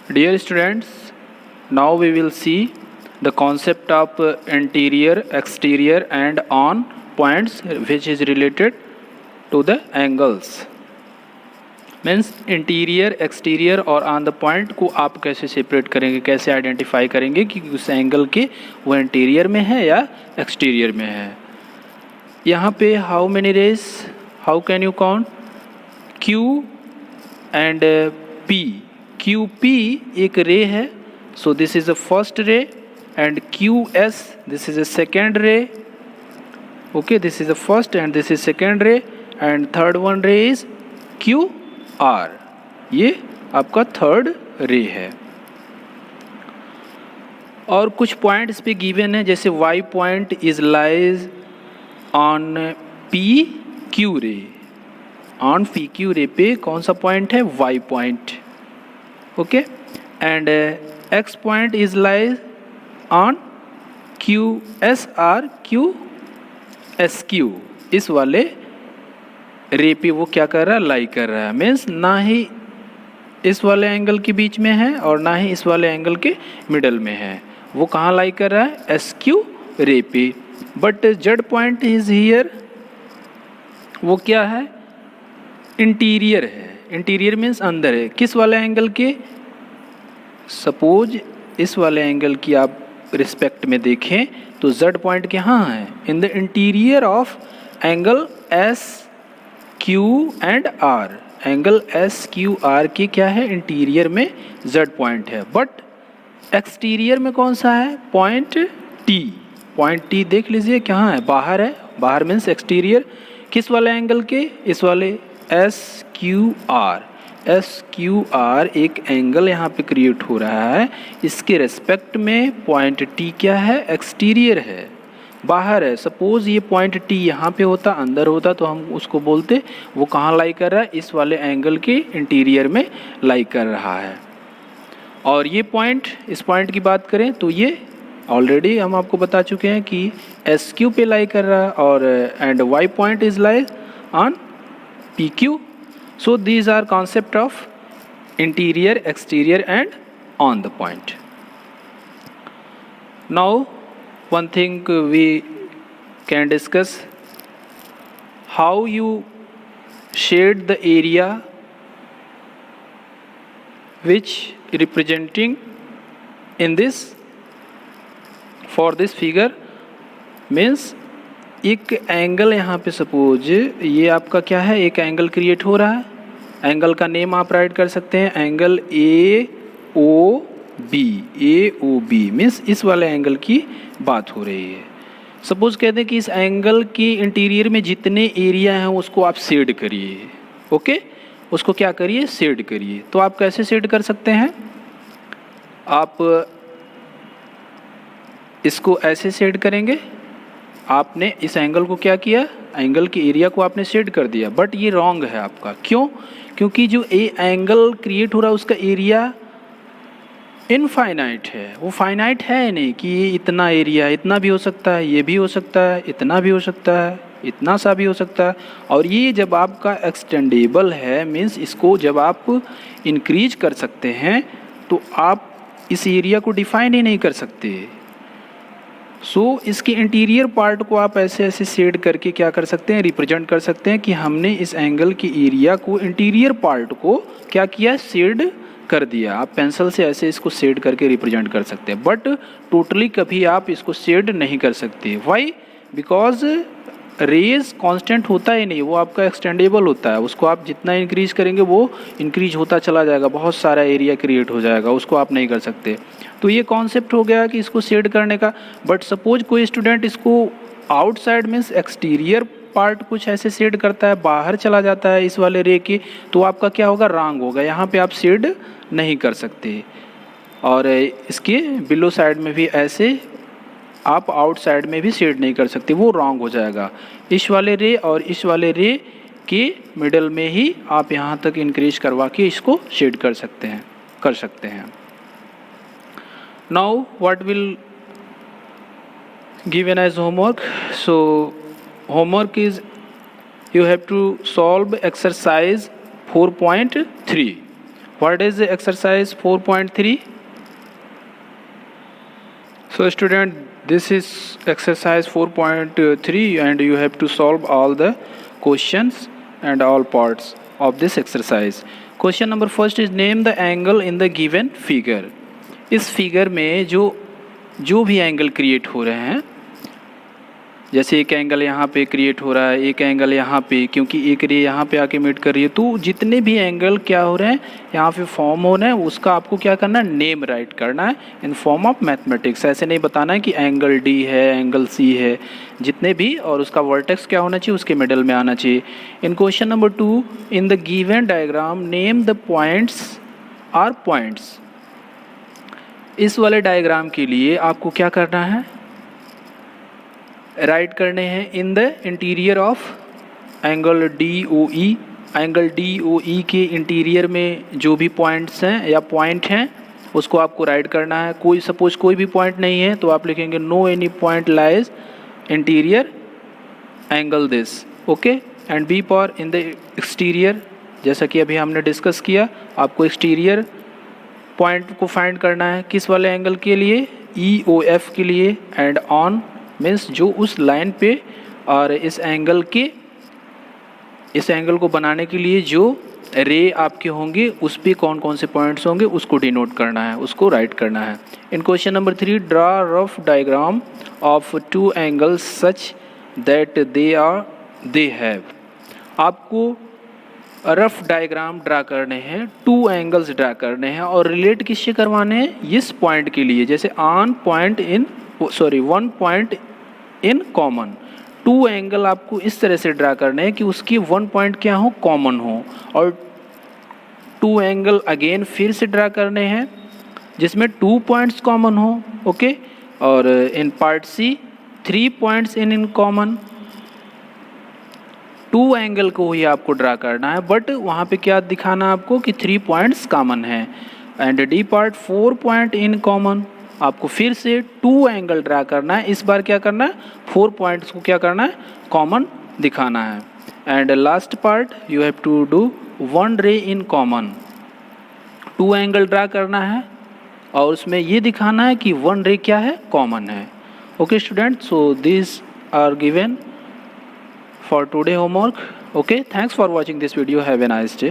Dear students, now we will see the concept of interior, exterior and on points which is related to the angles. Means interior, exterior और on the point को आप कैसे separate करेंगे, कैसे identify करेंगे कि उस angle के वो इंटीरियर में है या एक्सटीरियर में है. यहाँ पे how many rays, how can you count? Q and P. QP एक रे है, so this is the first ray, and QS this is the second ray. Okay, this is the first and this is second ray, and third one ray is QR. ये आपका third रे है. और कुछ points पे given है, जैसे Y point is lies on PQ रे. ऑन PQ रे पे कौन सा पॉइंट है? Y point. Okay, and X point is lies on QSR QSQ. इस वाले रे पे वो क्या कर रहा है? लाई कर रहा है. मीन्स ना ही इस वाले एंगल के बीच में है और ना ही इस वाले एंगल के मिडल में है. वो कहाँ लाई कर रहा है? SQ रे पे. But Z point is here, वो क्या है? इंटीरियर है. इंटीरियर मीन्स अंदर है. किस वाले एंगल के? सपोज इस वाले एंगल की आप रिस्पेक्ट में देखें तो Z पॉइंट कहाँ है? इन the interior of angle SQ and R. Angle SQR की क्या है? इंटीरियर में Z पॉइंट है. बट एक्सटीरियर में कौन सा है? Point T. पॉइंट T देख लीजिए कहाँ है? बाहर है. बाहर मीन्स एक्सटीरियर. किस वाले एंगल के? इस वाले SQR. SQR एक एंगल यहाँ पे क्रिएट हो रहा है. इसके रेस्पेक्ट में पॉइंट T क्या है? एक्सटीरियर है, बाहर है. सपोज ये पॉइंट T यहाँ पे होता, अंदर होता, तो हम उसको बोलते वो कहाँ लाई कर रहा है? इस वाले एंगल के इंटीरियर में लाई कर रहा है. और ये पॉइंट, इस पॉइंट की बात करें तो ये ऑलरेडी हम आपको बता चुके हैं कि SQ पे लाई कर रहा है, और and Y point is lie on PQ. So these are concept of interior, exterior and on the point. Now one thing we can discuss, how you shade the area which representing in this, for this figure. means एक angle यहाँ पे suppose ये आपका क्या है? एक angle create हो रहा है. एंगल का नेम आप राइट कर सकते हैं, एंगल AOB. AOB मीन्स इस वाले एंगल की बात हो रही है. सपोज कहते हैं कि इस एंगल के इंटीरियर में जितने एरिया हैं उसको आप शेड करिए. ओके, उसको क्या करिए? शेड करिए. तो आप कैसे शेड कर सकते हैं? आप इसको ऐसे शेड करेंगे. आपने इस एंगल को क्या किया? एंगल के एरिया को आपने शेड कर दिया. बट ये रॉन्ग है आपका. क्यों? क्योंकि जो एंगल क्रिएट हो रहा है उसका एरिया इनफाइनाइट है. वो फाइनाइट है नहीं कि ये इतना एरिया, इतना भी हो सकता है, ये भी हो सकता है, इतना भी हो सकता है, इतना सा भी हो सकता है. और ये जब आपका एक्सटेंडेबल है, मीन्स इसको जब आप इंक्रीज कर सकते हैं तो आप इस एरिया को डिफाइन ही नहीं कर सकते. सो इसके इंटीरियर पार्ट को आप ऐसे ऐसे शेड करके क्या कर सकते हैं? रिप्रेजेंट कर सकते हैं कि हमने इस एंगल की एरिया को, इंटीरियर पार्ट को क्या किया? शेड कर दिया. आप पेंसिल से ऐसे इसको शेड करके रिप्रेजेंट कर सकते हैं. बट टोटली कभी आप इसको शेड नहीं कर सकते. वाई? बिकॉज रेज कांस्टेंट होता ही नहीं, वो आपका एक्सटेंडेबल होता है. उसको आप जितना इंक्रीज करेंगे वो इंक्रीज होता चला जाएगा, बहुत सारा एरिया क्रिएट हो जाएगा, उसको आप नहीं कर सकते. तो ये कॉन्सेप्ट हो गया कि इसको शेड करने का. बट सपोज कोई स्टूडेंट इसको आउटसाइड मीन्स एक्सटीरियर पार्ट कुछ ऐसे शेड करता है, बाहर चला जाता है इस वाले रे के, तो आपका क्या होगा? रॉन्ग होगा. यहाँ पे आप शेड नहीं कर सकते. और इसके बिलो साइड में भी ऐसे आप आउटसाइड में भी शेड नहीं कर सकते, वो रॉन्ग हो जाएगा. इस वाले रे और इस वाले रे के मिडल में ही आप यहाँ तक इंक्रीज करवा के इसको शेड कर सकते हैं. Now what will given as homework? So homework is you have to solve exercise 4.3. What is the exercise 4.3? So student, this is exercise 4.3 and you have to solve all the questions and all parts of this exercise. Question number first is name the angle in the given figure. इस figure में जो भी angle create हो रहे हैं, जैसे एक angle यहाँ पे क्रिएट हो रहा है, एक एंगल यहाँ पे, क्योंकि एक रे यहाँ पे आके मीट कर रही है, तो जितने भी एंगल क्या हो रहे हैं यहाँ पे फॉर्म हो रहे हैं, उसका आपको क्या करना है, नेम राइट करना है इन फॉर्म ऑफ मैथमेटिक्स। ऐसे नहीं बताना है कि एंगल डी है, एंगल सी है, जितने भी, और उसका वर्टेक्स क्या होना चाहिए, उसके मिडल में आना चाहिए। In question number 2, in the given diagram name the points are points. इस वाले डायग्राम के लिए आपको क्या करना है, राइट करने हैं in the interior of angle D O E. Angle D O E के इंटीरियर में जो भी पॉइंट्स हैं या पॉइंट हैं उसको आपको राइट करना है। कोई सपोज कोई भी पॉइंट नहीं है तो आप लिखेंगे no any point lies interior angle this, okay. And B for in the exterior, जैसा कि अभी हमने डिस्कस किया, आपको एक्सटीरियर पॉइंट को फाइंड करना है किस वाले एंगल के लिए, ई ओ एफ के लिए। एंड ऑन मीन्स जो उस लाइन पे और इस एंगल को बनाने के लिए जो रे आपके होंगे उस पे कौन कौन से पॉइंट्स होंगे उसको डिनोट करना है, उसको राइट करना है। In question number 3, draw rough diagram of two angles such that they have. आपको रफ डायग्राम ड्रा करने हैं, टू एंगल्स ड्रा करने हैं और रिलेट किससे करवाने हैं, इस पॉइंट के लिए। जैसे one point in common, two angle आपको इस तरह से ड्रा करने हैं कि उसकी वन पॉइंट क्या हो, कॉमन हो। और टू एंगल अगेन फिर से ड्रा करने हैं जिसमें 2 पॉइंट्स कॉमन हो, ओके। और in part C 3 points in common. 2 angle को ही आपको ड्रा करना है, बट वहाँ पे क्या दिखाना आपको कि 3 पॉइंट्स कॉमन है। And D part 4 point in common, आपको फिर से 2 एंगल ड्रा करना है, इस बार क्या करना है, 4 पॉइंट्स को क्या करना है, कॉमन दिखाना है। And last part you have to do 1 ray in common, 2 angle draw करना है और उसमें ये दिखाना है कि 1 रे क्या है, कॉमन है। Okay student, so this are given for today homework. Okay, thanks for watching this video. Have a nice day.